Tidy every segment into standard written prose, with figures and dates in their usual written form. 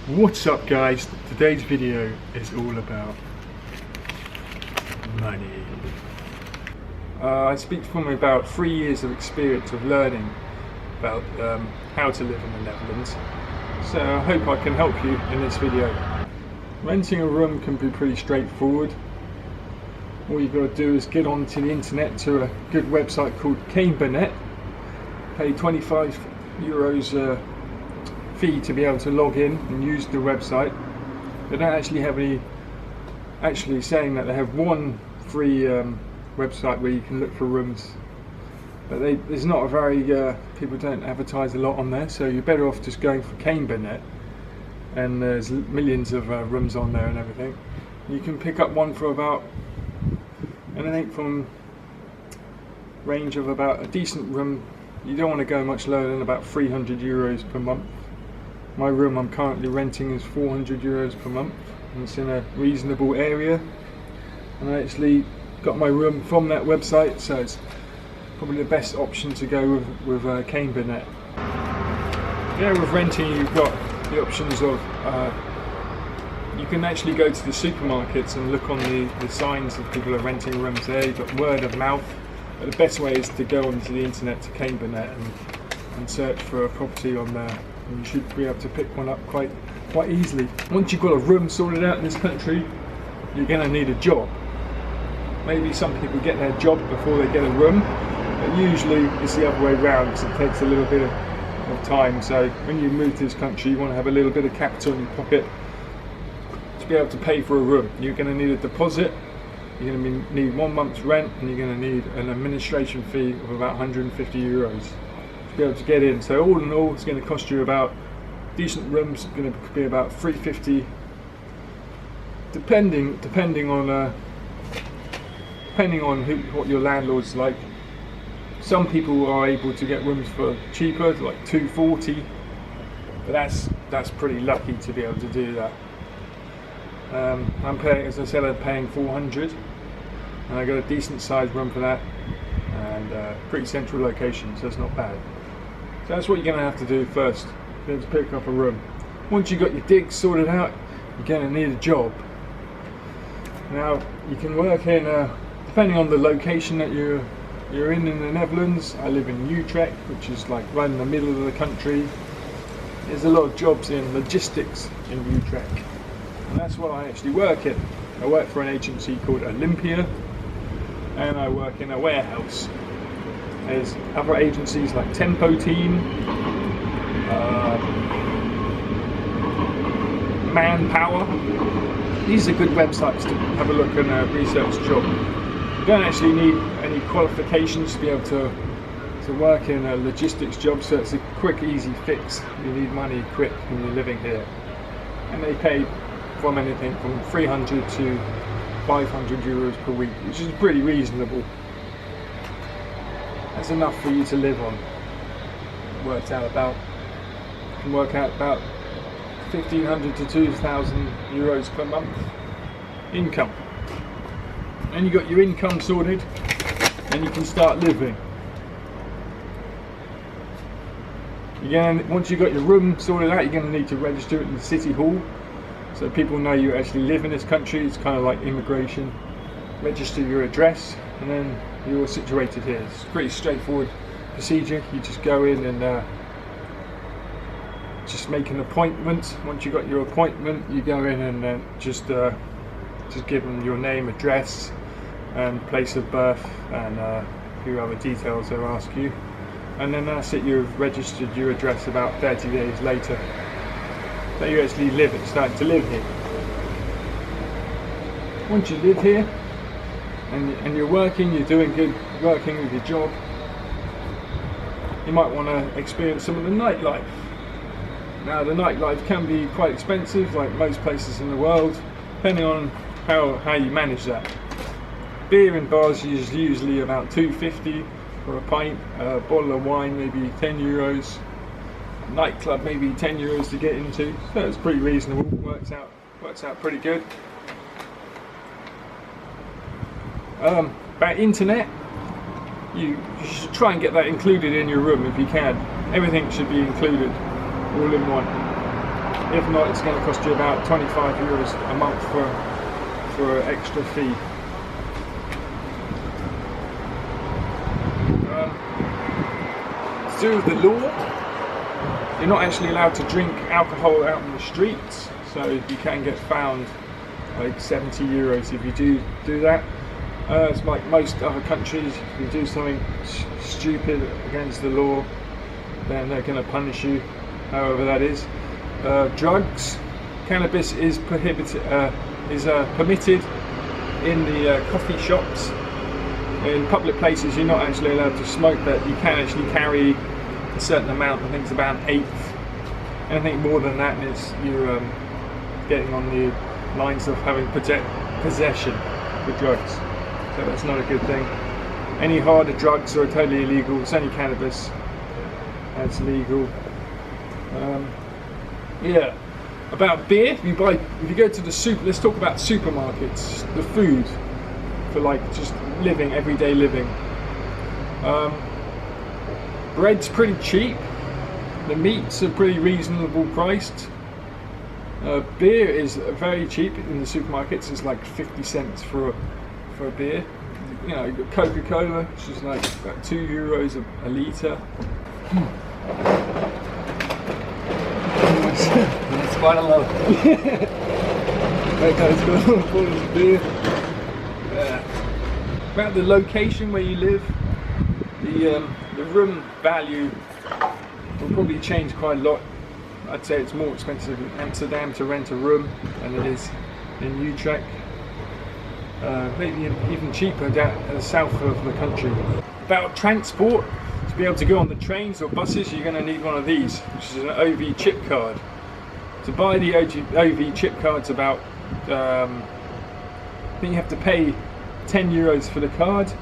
What's up guys, today's video is all about money. I speak from about 3 years of experience of learning about how to live in the Netherlands, so I hope I can help you in this video. Renting a room can be pretty straightforward. All you've got to do is get onto the internet to a good website called Kamernet, pay €25 fee to be able to log in and use the website. They don't actually have any saying that they have one free website where you can look for rooms, but there's not a very people don't advertise a lot on there, so you're better off just going for Kamernet, and there's millions of rooms on there and everything. You can pick up one for about anything from range of about a decent room. You don't want to go much lower than about €300 per month. My room I'm currently renting is €400 per month, and it's in a reasonable area, and I actually got my room from that website, so it's probably the best option to go with Kamernet. Yeah, with renting you've got the options of you can actually go to the supermarkets and look on the signs that people are renting rooms there. You've got word of mouth, but the best way is to go onto the internet to Kamernet and search for a property on there. And you should be able to pick one up quite easily. Once you've got a room sorted out in this country, you're going to need a job. Maybe some people get their job before they get a room, but usually it's the other way around, because it takes a little bit of time. So when you move to this country, you want to have a little bit of capital in your pocket to be able to pay for a room. You're going to need a deposit, you're going to need 1 month's rent, and you're going to need an administration fee of about €150 to be able to get in. So all in all, it's going to cost you about, decent rooms going to be about $350, depending on what your landlord's like. Some people are able to get rooms for cheaper, like $240, but that's pretty lucky to be able to do that. I'm paying, as I said, I'm paying $400, and I got a decent sized room for that, and pretty central location, so it's not bad. So that's what you're going to have to do first, to pick up a room. Once you've got your digs sorted out, you're going to need a job. Now you can work in, depending on the location that you're in the Netherlands. I live in Utrecht, which is like right in the middle of the country. There's a lot of jobs in logistics in Utrecht, and that's what I actually work in. I work for an agency called Olympia, and I work in a warehouse. There's other agencies like Tempo Team, Manpower. These are good websites to have a look and research job. You don't actually need any qualifications to be able to work in a logistics job, so it's a quick, easy fix. You need money quick when you're living here, and they pay from anything from €300 to €500 per week, which is pretty reasonable. That's enough for you to live on. It can work out about €1,500 to €2,000 per month income. And you got your income sorted, and you can start living. Once you've got your room sorted out, you're going to need to register it in the city hall, so people know you actually live in this country. It's kind of like immigration. Register your address, and then you're situated here. It's a pretty straightforward procedure. You just go in and just make an appointment. Once you've got your appointment, you go in and just give them your name, address, and place of birth, and a few other details they'll ask you, and then that's it. You've registered your address about 30 days later, so you actually starting to live here. Once you live here and you're working, you're doing good, working with your job, you might want to experience some of the nightlife. Now the nightlife can be quite expensive, like most places in the world, depending on how you manage that. Beer in bars is usually about $2.50 for a pint. A bottle of wine maybe €10. A nightclub maybe €10 to get into. So it's pretty reasonable. Works out pretty good. About internet, you should try and get that included in your room if you can. Everything should be included, all in one. If not, it's going to cost you about 25 euros a month for an extra fee. To do with the law, you're not actually allowed to drink alcohol out in the streets, so you can get found like 70 euros if you do that. It's like most other countries, if you do something stupid against the law, then they're going to punish you, however that is. Drugs, cannabis is prohibited, permitted in the coffee shops. In public places, you're not actually allowed to smoke, but you can actually carry a certain amount. I think it's about an eighth. Anything more than that, you're getting on the lines of having possession with drugs. So that's not a good thing. Any harder drugs are totally illegal. It's only cannabis that's legal. Yeah. About beer, if you go to the let's talk about supermarkets, the food for like just living, everyday living. Bread's pretty cheap. The meats are pretty reasonable priced. Beer is very cheap in the supermarkets. It's like 50 cents for a beer. You know, you've got Coca-Cola, which is like about 2 euros a litre. It's quite a lot. That guy's got a full of beer. About the location where you live, the room value will probably change quite a lot. I'd say it's more expensive in Amsterdam to rent a room than it is in Utrecht. Maybe even cheaper down south of the country. About transport, to be able to go on the trains or buses, you're going to need one of these, which is an OV chip card. To buy the OV chip card's about, I think you have to pay 10 euros for the card,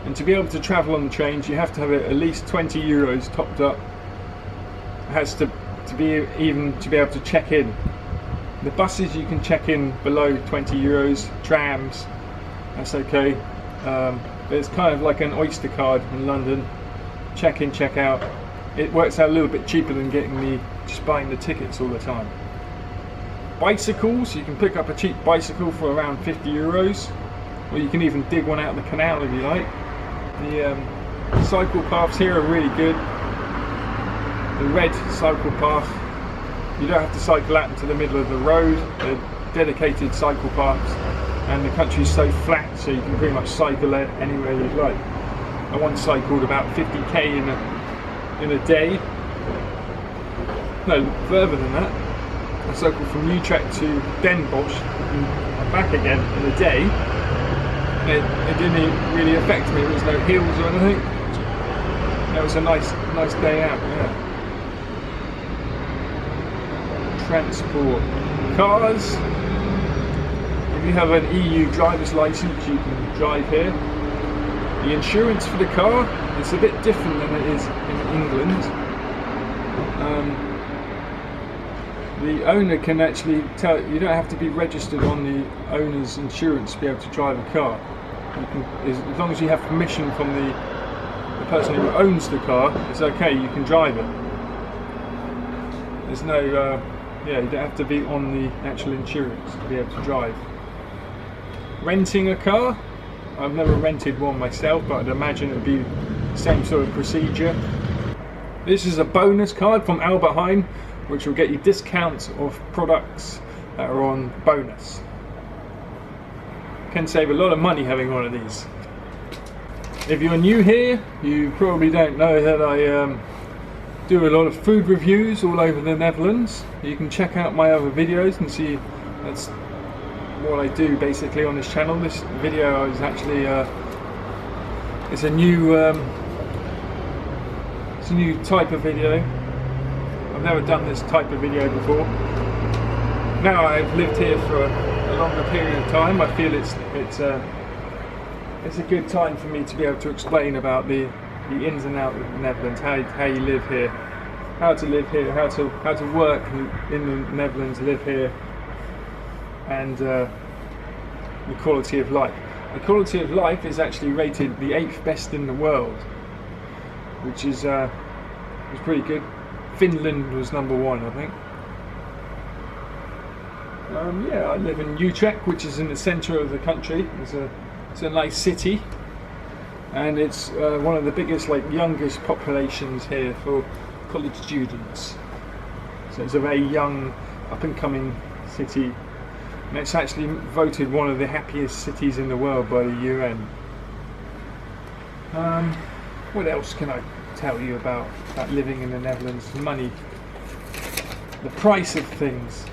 and to be able to travel on the trains you have to have at least 20 euros topped up. It has to be able to check in. The buses you can check in below 20 euros, trams, that's okay. But it's kind of like an Oyster card in London, check in, check out. It works out a little bit cheaper than just buying the tickets all the time. Bicycles, you can pick up a cheap bicycle for around 50 euros, or you can even dig one out of the canal if you like. The cycle paths here are really good. The red cycle path, you don't have to cycle out into the middle of the road. They're dedicated cycle paths, and the country's so flat, so you can pretty much cycle anywhere you'd like. I once cycled about 50k in a day. No, further than that. I cycled from Utrecht to Den Bosch and back again in a day. It didn't really affect me. There was no hills or anything. It was a nice day out. Yeah. Transport. Cars. If you have an EU driver's license, you can drive here. The insurance for the car is a bit different than it is in England. The owner can actually tell you don't have to be registered on the owner's insurance to be able to drive a car. As long as you have permission from the person who owns the car, it's okay, you can drive it. There's no, you don't have to be on the actual insurance to be able to drive. Renting a car, I've never rented one myself, but I'd imagine it would be the same sort of procedure. This is a bonus card from Albert Heijn, which will get you discounts of products that are on bonus. Can save a lot of money having one of these. If you're new here, you probably don't know that I do a lot of food reviews all over the Netherlands. You can check out my other videos and see that's what I do basically on this channel. This video is actually it's a new type of video. I've never done this type of video before. Now I've lived here for a longer period of time, I feel it's a good time for me to be able to explain about the ins and outs of the Netherlands, how you live here, how to live here, how to work in the Netherlands, live here, and the quality of life. The quality of life is actually rated the 8th best in the world, which is pretty good. Finland was number 1, I think. Yeah, I live in Utrecht, which is in the centre of the country. It's a nice city, and it's one of the biggest, youngest populations here for college students. So it's a very young, up-and-coming city, and it's actually voted one of the happiest cities in the world by the UN. What else can I tell you about living in the Netherlands? Money, the price of things.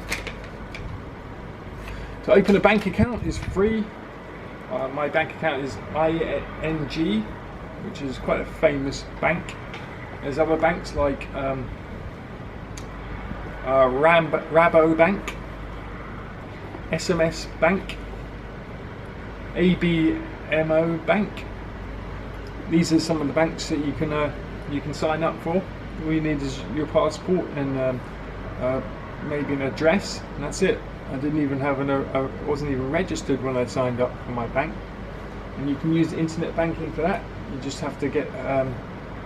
To open a bank account is free. My bank account is ING, which is quite a famous bank. There's other banks like Rabobank, SMS Bank, ABMO Bank. These are some of the banks that you can sign up for. All you need is your passport and maybe an address, and that's it. I didn't even have wasn't even registered when I signed up for my bank. And you can use internet banking for that. You just have to get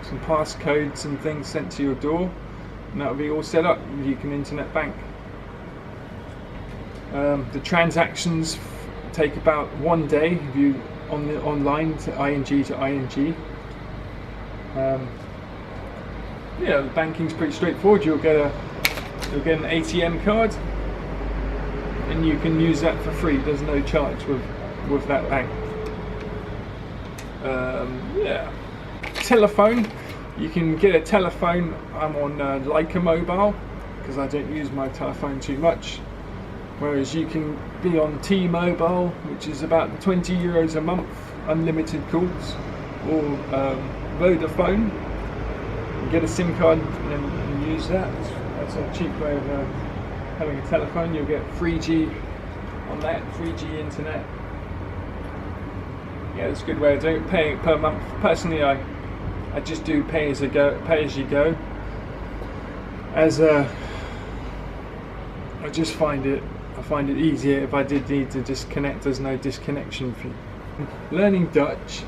some passcodes and things sent to your door, and that'll be all set up. You can internet bank. The transactions take about 1 day if you online to ING to ING. Yeah, the banking's pretty straightforward. You'll get an ATM card, and you can use that for free. There's no charge with that bank. Yeah, telephone. You can get a telephone. I'm on Leica Mobile because I don't use my telephone too much. Whereas you can be on T-Mobile, which is about 20 euros a month, unlimited calls, or Vodafone. You get a SIM card and use that. That's a cheap way of having a telephone. You'll get 3G on that, 3G internet. Yeah, that's a good way of doing it. Paying per month. Personally, I just do pay as you go. As I just find it easier. If I did need to disconnect, there's no disconnection fee. Learning Dutch,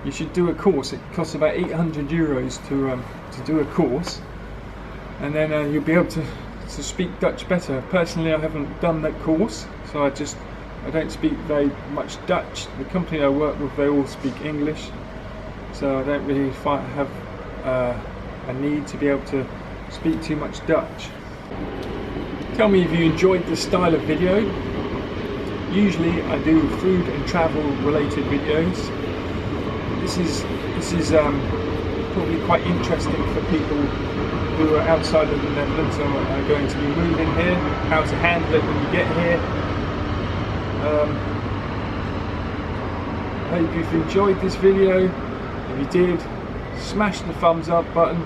you should do a course. It costs about 800 euros to do a course, and then you'll be able to speak Dutch better. Personally, I haven't done that course, so I don't speak very much Dutch. The company I work with, they all speak English, so I don't really have a need to be able to speak too much Dutch. Tell me if you enjoyed this style of video. Usually I do food and travel related videos. This is probably quite interesting for people who are outside of the Netherlands and are going to be moving here, how to handle it when you get here. I hope you've enjoyed this video. If you did, smash the thumbs up button.